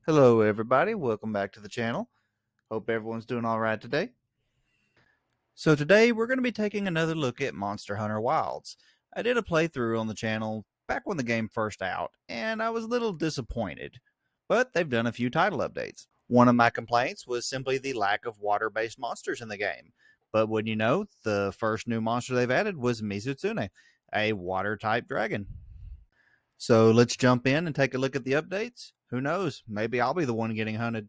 Hello, everybody. Welcome back to the channel. Hope everyone's doing all right today. So today we're going to be taking another look at Monster Hunter Wilds. I did a playthrough on the channel back when the game first out, and I was a little disappointed, but they've done a few title updates. One of my complaints was simply the lack of water-based monsters in the game. But wouldn't you know, the first new monster they've added was Mizutsune, a water-type dragon. So let's jump in and take a look at the updates. Who knows? Maybe I'll be the one getting hunted.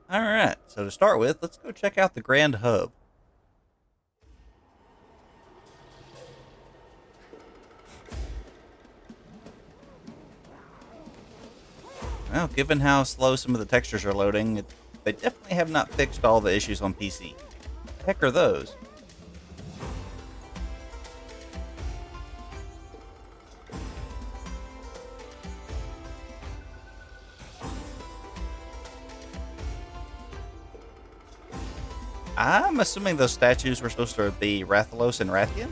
All right, so to start with, let's go check out the Grand Hub. Well, given how slow some of the textures are loading, they definitely have not fixed all the issues on PC. What the heck are those? I'm assuming those statues were supposed to be Rathalos and Rathian?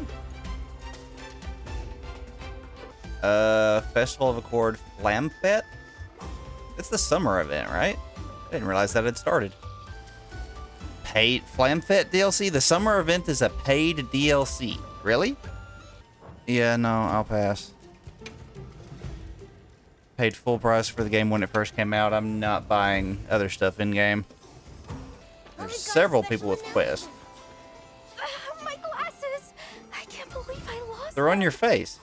Festival of Accord Flamfet? It's the summer event, right? I didn't realize that had started. Paid Flamfet DLC? The summer event is a paid DLC. Really? Yeah, no, I'll pass. Paid full price for the game when it first came out. I'm not buying other stuff in game. There's several people with quests. My glasses! I can't believe I lost They're on your face.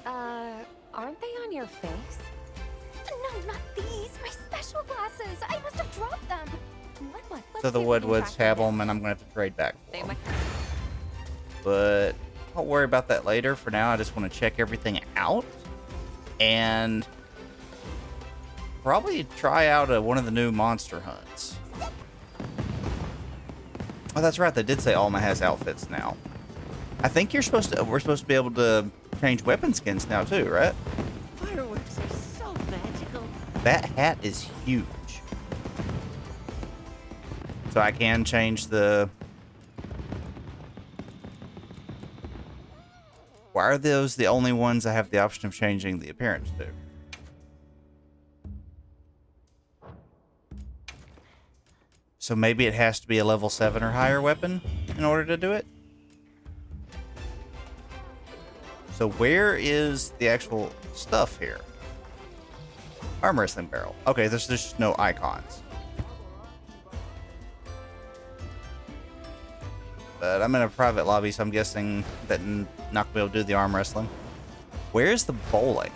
Aren't they on your face? No, not these. My special glasses. I must have dropped them. What? So the Woodwoods have them, and I'm going to have to trade back for them. But I'll worry about that later. For now, I just want to check everything out. And probably try out one of the new monster hunts. Oh, that's right. They did say Alma has outfits now. I think we're supposed to be able to change weapon skins now too, right? Fireworks are so magical. That hat is huge. So I can change the... Why are those the only ones I have the option of changing the appearance to? So maybe it has to be a level 7 or higher weapon in order to do it? So where is the actual stuff here? Arm wrestling barrel. Okay, there's just no icons. But I'm in a private lobby, so I'm guessing that not gonna be able to do the arm wrestling. Where's the bowling?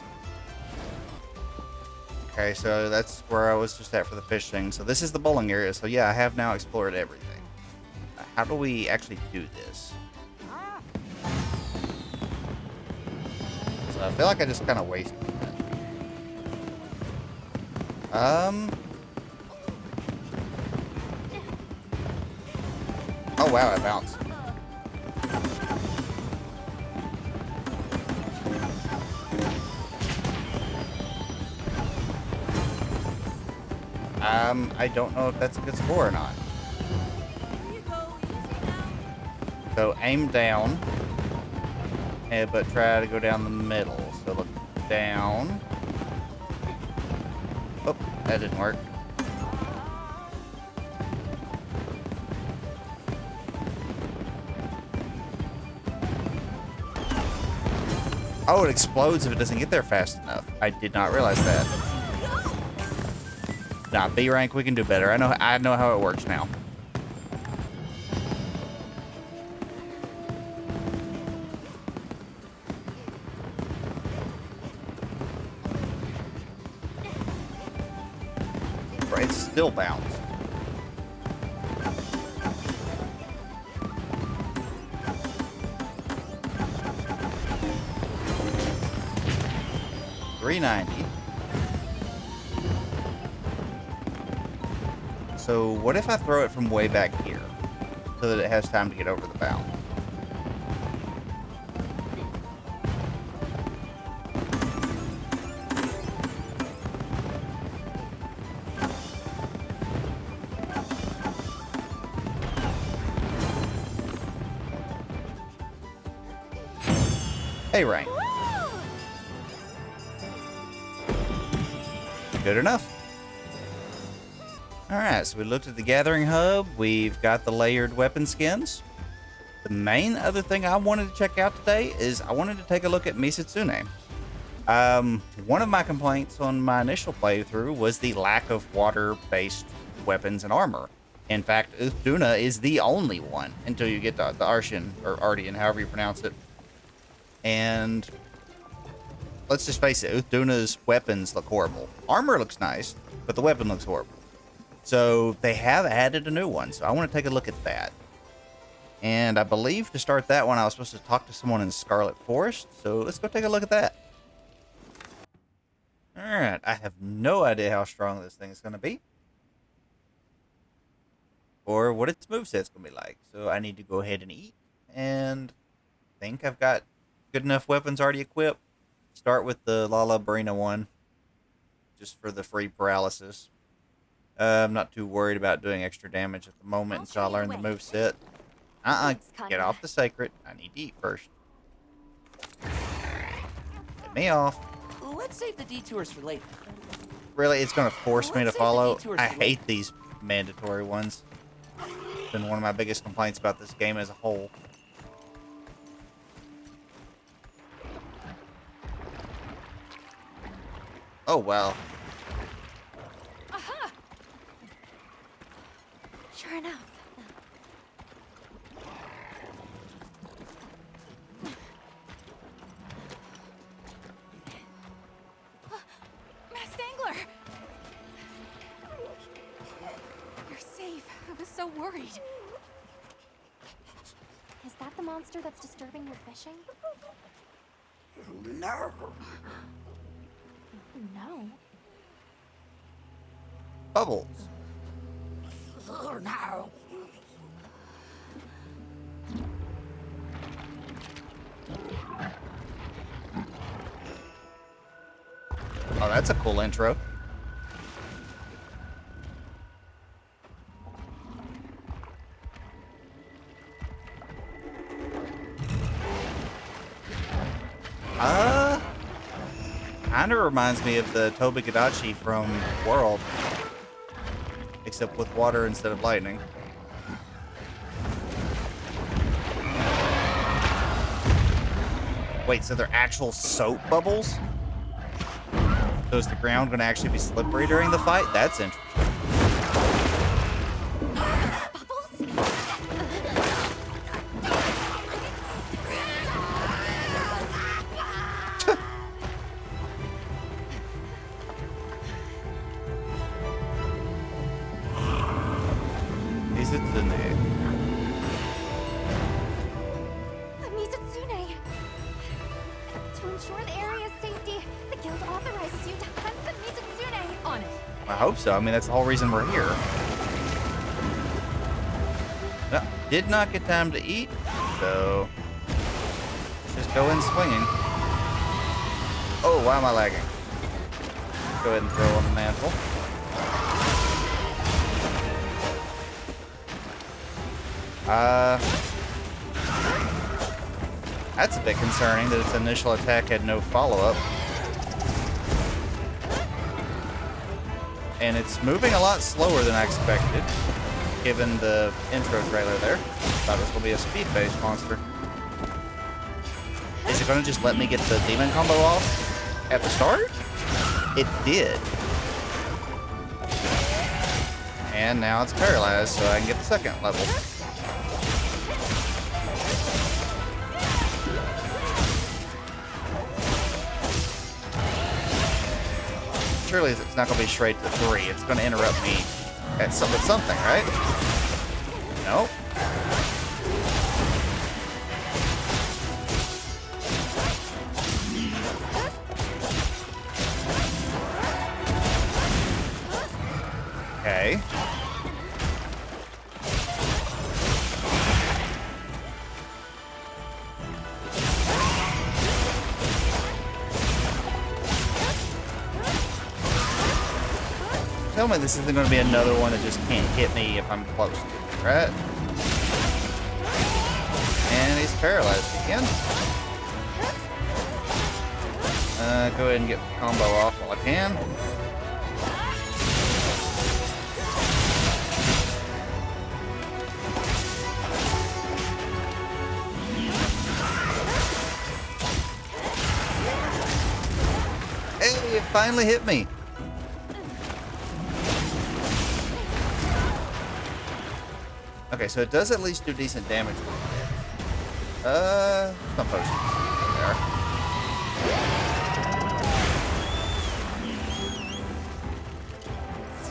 Okay, so that's where I was just at for the fishing. So this is the bowling area. So yeah, I have now explored everything. How do we actually do this? So I feel like I just kind of wasted that. Oh wow, I bounced. I don't know if that's a good score or not. So aim down, but try to go down the middle. So look down. Oh, that didn't work. Oh, it explodes if it doesn't get there fast enough. I did not realize that. Nah, B rank, we can do better. I know how it works now. It's still bounced. $390. So what if I throw it from way back here so that it has time to get over the bound? Hey, Rain. Good enough. Alright, so we looked at the gathering hub. We've got the layered weapon skins. The main other thing I wanted to check out today is I wanted to take a look at Misetsune. One of my complaints on my initial playthrough was the lack of water-based weapons and armor. In fact, Uthduna is the only one until you get the Arshan, or Ardian, however you pronounce it. And let's just face it, Uthduna's weapons look horrible. Armor looks nice, but the weapon looks horrible. So they have added a new one, so I want to take a look at that. And I believe to start that one, I was supposed to talk to someone in Scarlet Forest, so let's go take a look at that. Alright, I have no idea how strong this thing is going to be. Or what its moveset's going to be like. So I need to go ahead and eat, and I think I've got good enough weapons already equipped. Start with the Lala Barina one, just for the free paralysis. I'm not too worried about doing extra damage at the moment until I learn the moveset. Get off the sacred. I need to eat first. Get me off. Let's save the detours for later. Really, it's going to force me to follow? I hate these mandatory ones. It's been one of my biggest complaints about this game as a whole. Oh, well. Aha! Sure enough. Masked Angler! You're safe. I was so worried. Is that the monster that's disturbing your fishing? No. No. Bubbles. Oh, no. Oh, that's a cool intro. Kinda reminds me of the Tobigadachi from World, except with water instead of lightning. Wait, so they're actual soap bubbles? So is the ground going to actually be slippery during the fight? That's interesting. Misetsune! To ensure the area's safety, the guild authorizes you to hunt the Misetsune! On it. I hope so. I mean, that's the whole reason we're here. No, did not get time to eat, so let's just go in swinging. Oh, why am I lagging? Go ahead and throw on the mantle. That's a bit concerning that its initial attack had no follow-up. And it's moving a lot slower than I expected, given the intro trailer there. Thought it was going to be a speed-based monster. Is it going to just let me get the demon combo off at the start? It did. And now it's paralyzed, so I can get the second level. Surely it's not going to be straight to 3. It's going to interrupt me at with something, right? Nope. Okay. Tell me this isn't going to be another one that just can't hit me if I'm close to it, right? And he's paralyzed again. Go ahead and get combo off while I can. Hey, it finally hit me. Okay, so it does at least do decent damage. Some potions. There.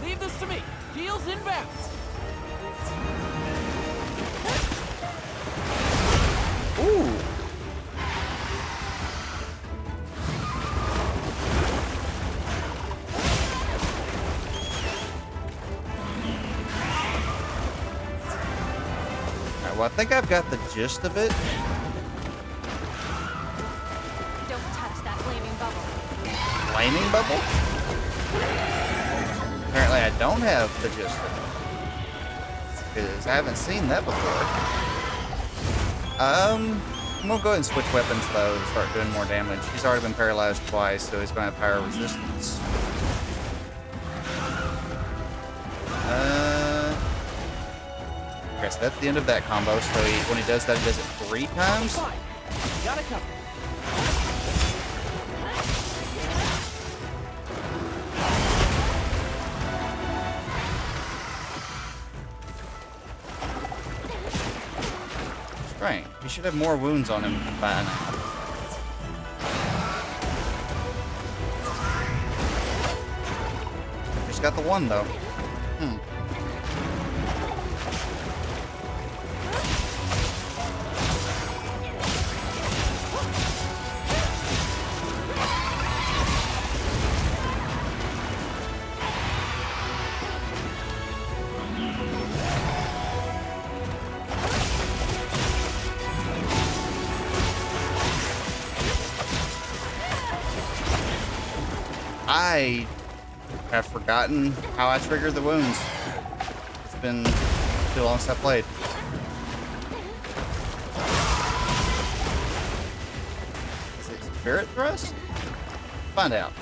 Leave this to me. Heels inbound. Ooh. Alright, well, I think I've got the gist of it. Don't touch that flaming bubble. Flaming bubble? Apparently I don't have the gist of it. Because I haven't seen that before. I'm gonna go ahead and switch weapons though and start doing more damage. He's already been paralyzed twice, so he's gonna have higher resistance. Okay, so that's the end of that combo. So when he does that, he does it 3 times. Fine. Got it covered. Strange. He should have more wounds on him by now. Just got the one though. I have forgotten how I triggered the wounds. It's been too long since I played. Is it Spirit Thrust? Find out.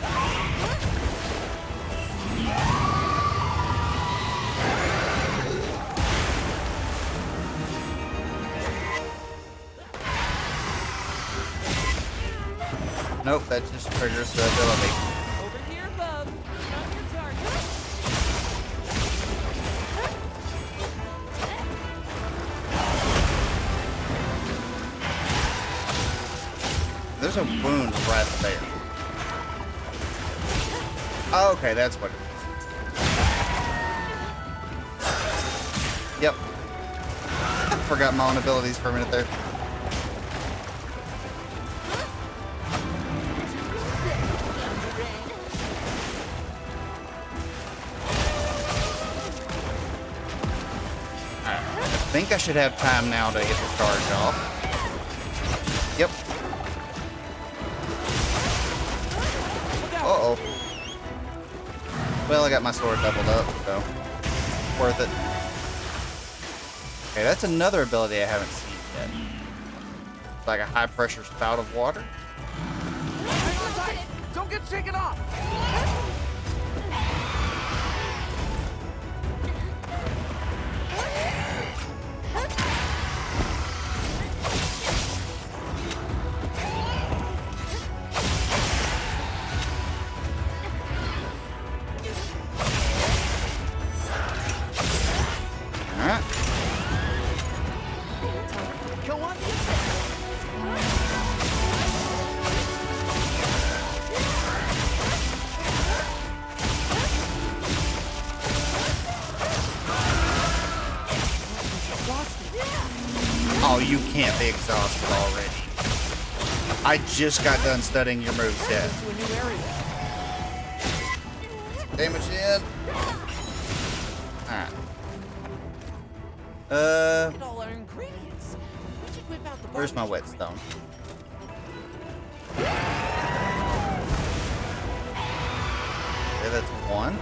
Nope, that just triggers the ability. Over here, bub. Not your target. There's a wound right there. Oh, okay, that's what it is. Yep. Forgot my own abilities for a minute there. I think I should have time now to get the charge off. Yep. Uh-oh. Well, I got my sword doubled up, so worth it. Okay, that's another ability I haven't seen yet. It's like a high-pressure spout of water. Hang on tight. Don't get shaken off. Alright. Go on. Oh, you can't be exhausted already. I just got done studying your moveset. To a new area. Damage in. Alright. Look at all our ingredients. We should whip out the Where's my barbecue. whetstone? Okay, that's 1.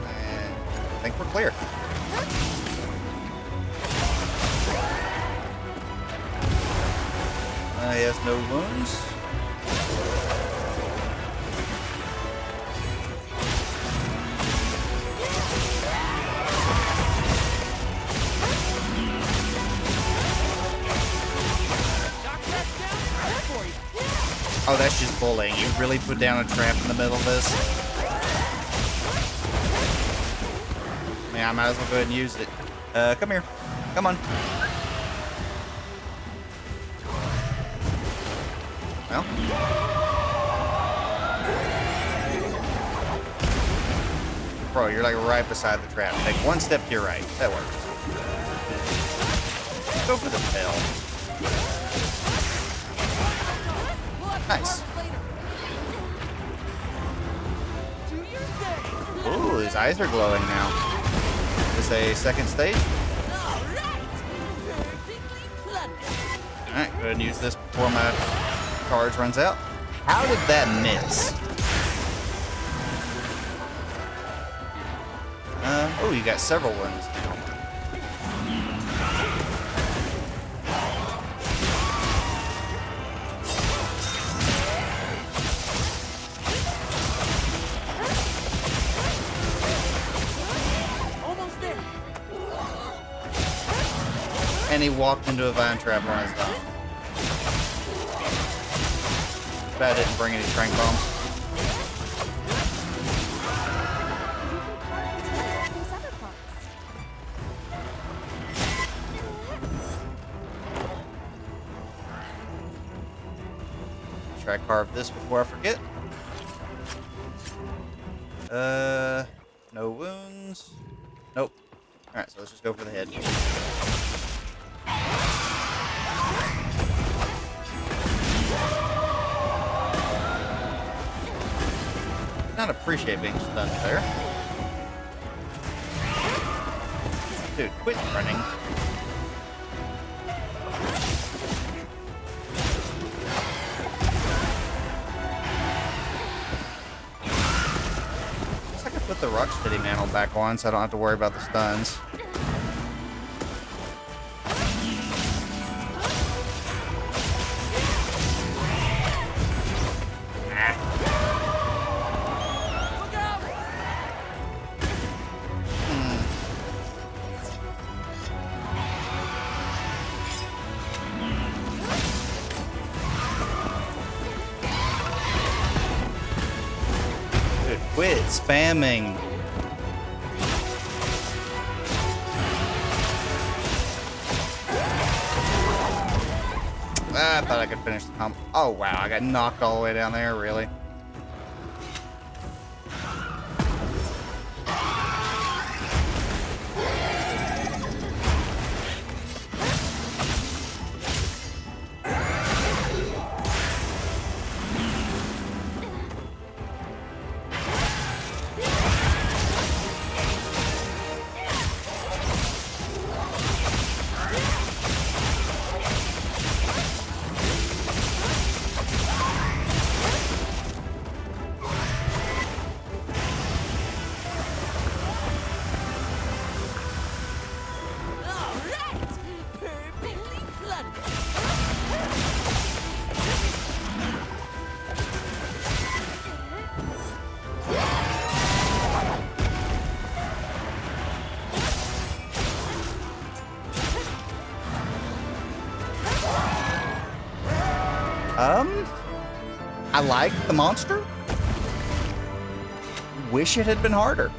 And I think we're clear. He has no wounds. Oh, that's just bullying. You really put down a trap in the middle of this? Man, I might as well go ahead and use it. Come here. Come on. Well. Bro, you're like right beside the trap. Take one step to your right. That works. Go for the bell. Nice. Ooh, his eyes are glowing now. Is this a second stage? Alright, go ahead and use this before my charge runs out. How did that miss? Oh, you got several ones now. Almost there. And he walked into a vine trap on his own. Bet I didn't bring any strength bombs. These other parts. Try to carve this before I forget. No wounds. Nope. Alright, so let's just go for the head. Not appreciate being stunned there. Dude, quit running. Guess I could put the Rocksteady mantle back on so I don't have to worry about the stuns. Look out! Dude, quit spamming. Ah, I thought I could finish the comp. Oh, wow. I got knocked all the way down there. Really? All right! Perfectly plundered. I like the monster. Wish it had been harder.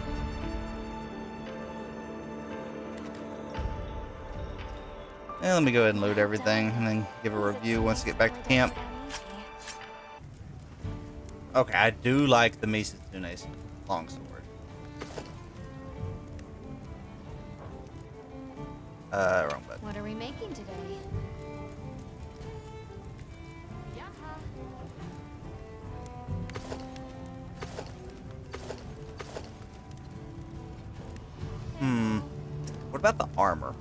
Yeah, let me go ahead and loot everything and then give a review once I get back to camp. Okay, I do like the Misatsune's longsword. Wrong button. What are we making today? What about the armor?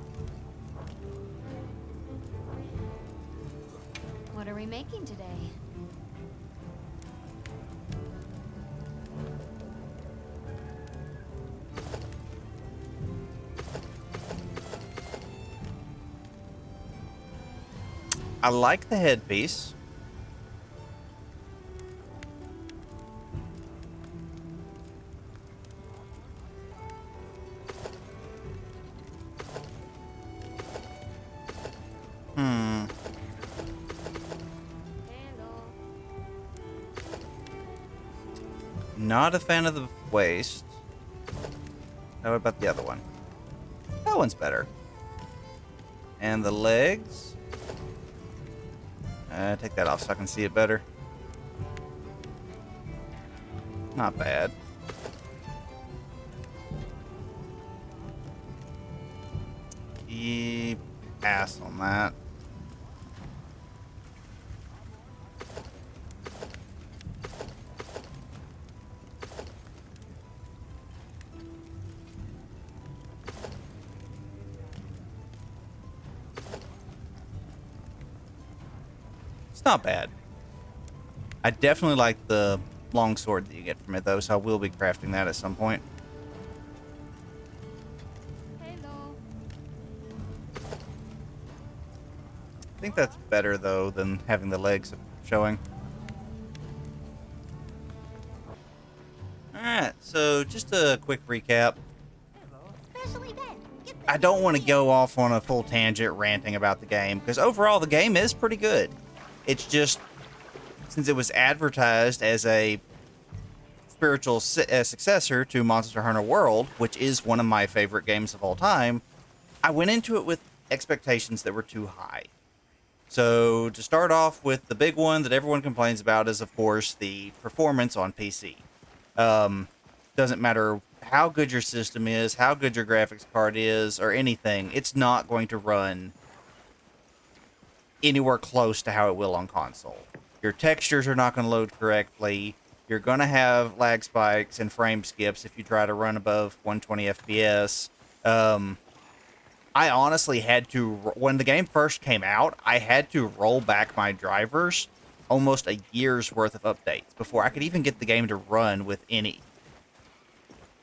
What are we making today? I like the headpiece. not a fan of the waist. How about the other one? That one's better. And the legs. Take that off so I can see it better. Not bad. Pass on that. It's not bad. I definitely like the long sword that you get from it, though, so I will be crafting that at some point. Hello. I think that's better, though, than having the legs showing. Alright, so just a quick recap. Special event. I don't want to go off on a full tangent ranting about the game, because overall the game is pretty good. It's just, since it was advertised as a spiritual successor to Monster Hunter World, which is one of my favorite games of all time, I went into it with expectations that were too high. So to start off with, the big one that everyone complains about is, of course, the performance on PC. Doesn't matter how good your system is, how good your graphics card is, or anything, it's not going to run anywhere close to how it will on console. Your textures are not going to load correctly. You're going to have lag spikes and frame skips if you try to run above 120 FPS. I honestly had to, when the game first came out, I had to roll back my drivers almost a year's worth of updates before I could even get the game to run with any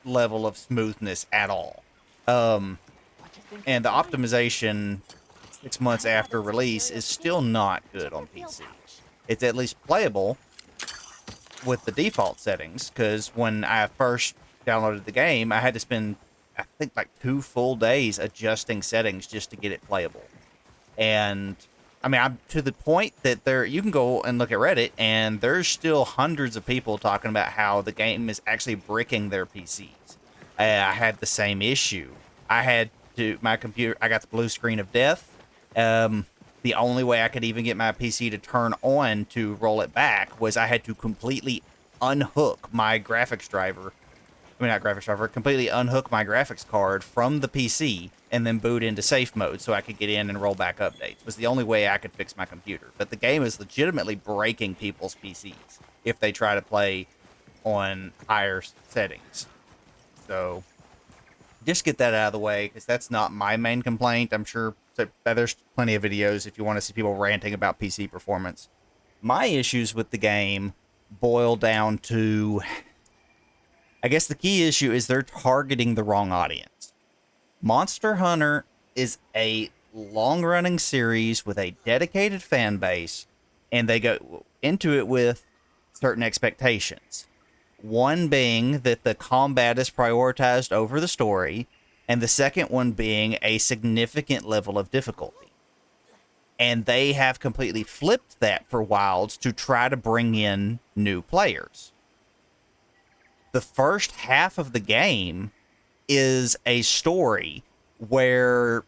level of smoothness at all. And the optimization 6 months after release is still not good on PC. It's at least playable with the default settings, because when I first downloaded the game, I had to spend, I think, like 2 full days adjusting settings just to get it playable. And I mean, I'm to the point that you can go and look at Reddit, and there's still hundreds of people talking about how the game is actually bricking their PCs. I had the same issue. My computer, I got the blue screen of death. The only way I could even get my PC to turn on to roll it back was I had to completely unhook my graphics driver. I mean, not graphics driver, completely unhook my graphics card from the PC and then boot into safe mode so I could get in and roll back updates. It was the only way I could fix my computer. But the game is legitimately breaking people's PCs if they try to play on higher settings. So just get that out of the way, because that's not my main complaint. I'm sure there's plenty of videos if you want to see people ranting about PC performance. My issues with the game boil down to, I guess the key issue is they're targeting the wrong audience. Monster Hunter is a long-running series with a dedicated fan base, and they go into it with certain expectations. One being that the combat is prioritized over the story, and the second one being a significant level of difficulty. And they have completely flipped that for Wilds to try to bring in new players. The first half of the game is a story where,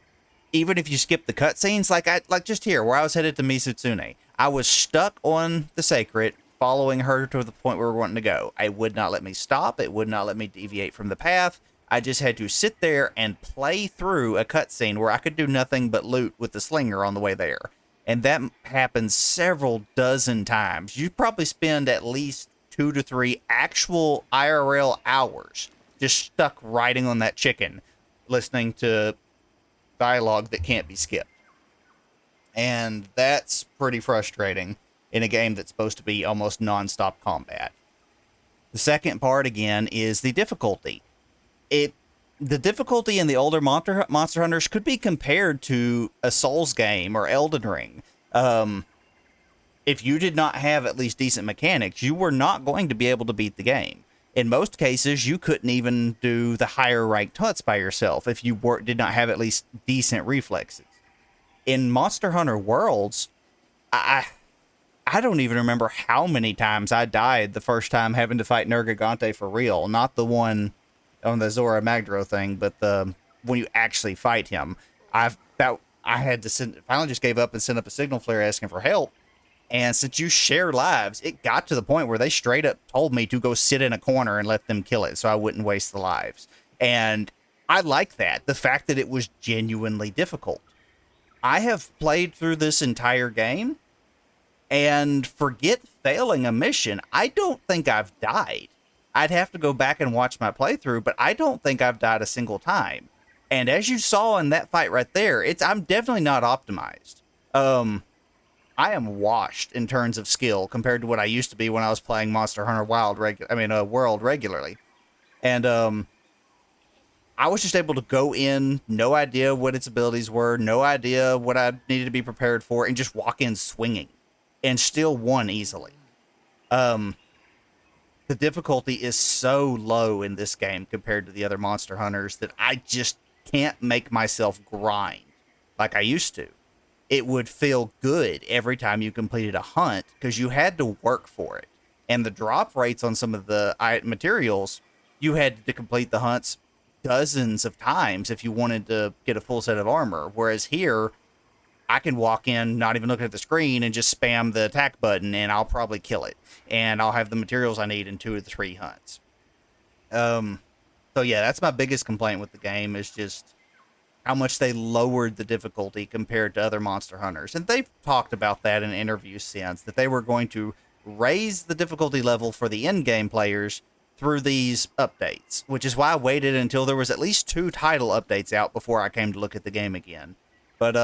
even if you skip the cutscenes, like just here, where I was headed to Misutsune, I was stuck on the Sacred, following her to the point where we're wanting to go. It would not let me stop. It would not let me deviate from the path. I just had to sit there and play through a cutscene where I could do nothing but loot with the slinger on the way there. And that happens several dozen times. You probably spend at least 2 to 3 actual IRL hours just stuck riding on that chicken, listening to dialogue that can't be skipped. And that's pretty frustrating in a game that's supposed to be almost non-stop combat. The second part, again, is the difficulty. The difficulty in the older Monster Hunters could be compared to a Souls game or Elden Ring. If you did not have at least decent mechanics, you were not going to be able to beat the game. In most cases, you couldn't even do the higher ranked hunts by yourself if you did not have at least decent reflexes. In Monster Hunter Worlds, I I don't even remember how many times I died the first time having to fight Nergigante for real. Not the one on the Zora Magdro thing, but the when you actually fight him. I had to finally just gave up and sent up a signal flare asking for help. And since you share lives, it got to the point where they straight up told me to go sit in a corner and let them kill it so I wouldn't waste the lives. And I like that. The fact that it was genuinely difficult. I have played through this entire game, and forget failing a mission, I don't think I've died. I'd have to go back and watch my playthrough, but I don't think I've died a single time. And as you saw in that fight right there, I'm definitely not optimized. I am washed in terms of skill compared to what I used to be when I was playing Monster Hunter World regularly. And I was just able to go in, no idea what its abilities were, no idea what I needed to be prepared for, and just walk in swinging, and still won easily. The difficulty is so low in this game compared to the other Monster Hunters that I just can't make myself grind like I used to. It would feel good every time you completed a hunt because you had to work for it. And the drop rates on some of the materials, you had to complete the hunts dozens of times if you wanted to get a full set of armor. Whereas here, I can walk in, not even looking at the screen, and just spam the attack button, and I'll probably kill it. And I'll have the materials I need in 2 or 3 hunts. So yeah, that's my biggest complaint with the game, is just how much they lowered the difficulty compared to other Monster Hunters. And they've talked about that in interviews since, that they were going to raise the difficulty level for the in-game players through these updates, which is why I waited until there was at least 2 title updates out before I came to look at the game again. But,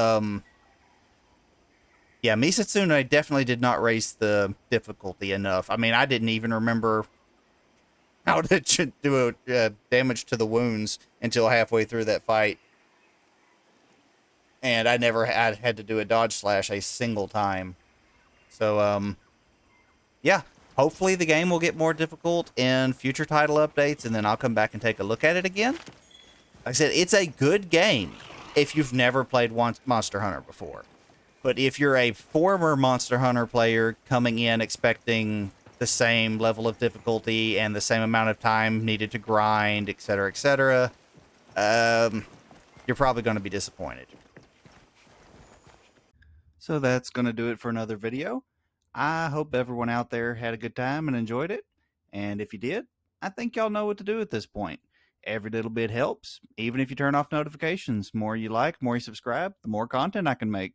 yeah, Misatsune definitely did not raise the difficulty enough. I mean, I didn't even remember how to do damage to the wounds until halfway through that fight. And I never had to do a dodge slash a single time. So, yeah, hopefully the game will get more difficult in future title updates, and then I'll come back and take a look at it again. Like I said, it's a good game if you've never played Monster Hunter before. But if you're a former Monster Hunter player coming in expecting the same level of difficulty and the same amount of time needed to grind, etc., you're probably going to be disappointed. So that's going to do it for another video. I hope everyone out there had a good time and enjoyed it. And if you did, I think y'all know what to do at this point. Every little bit helps, even if you turn off notifications. The more you like, the more you subscribe, the more content I can make.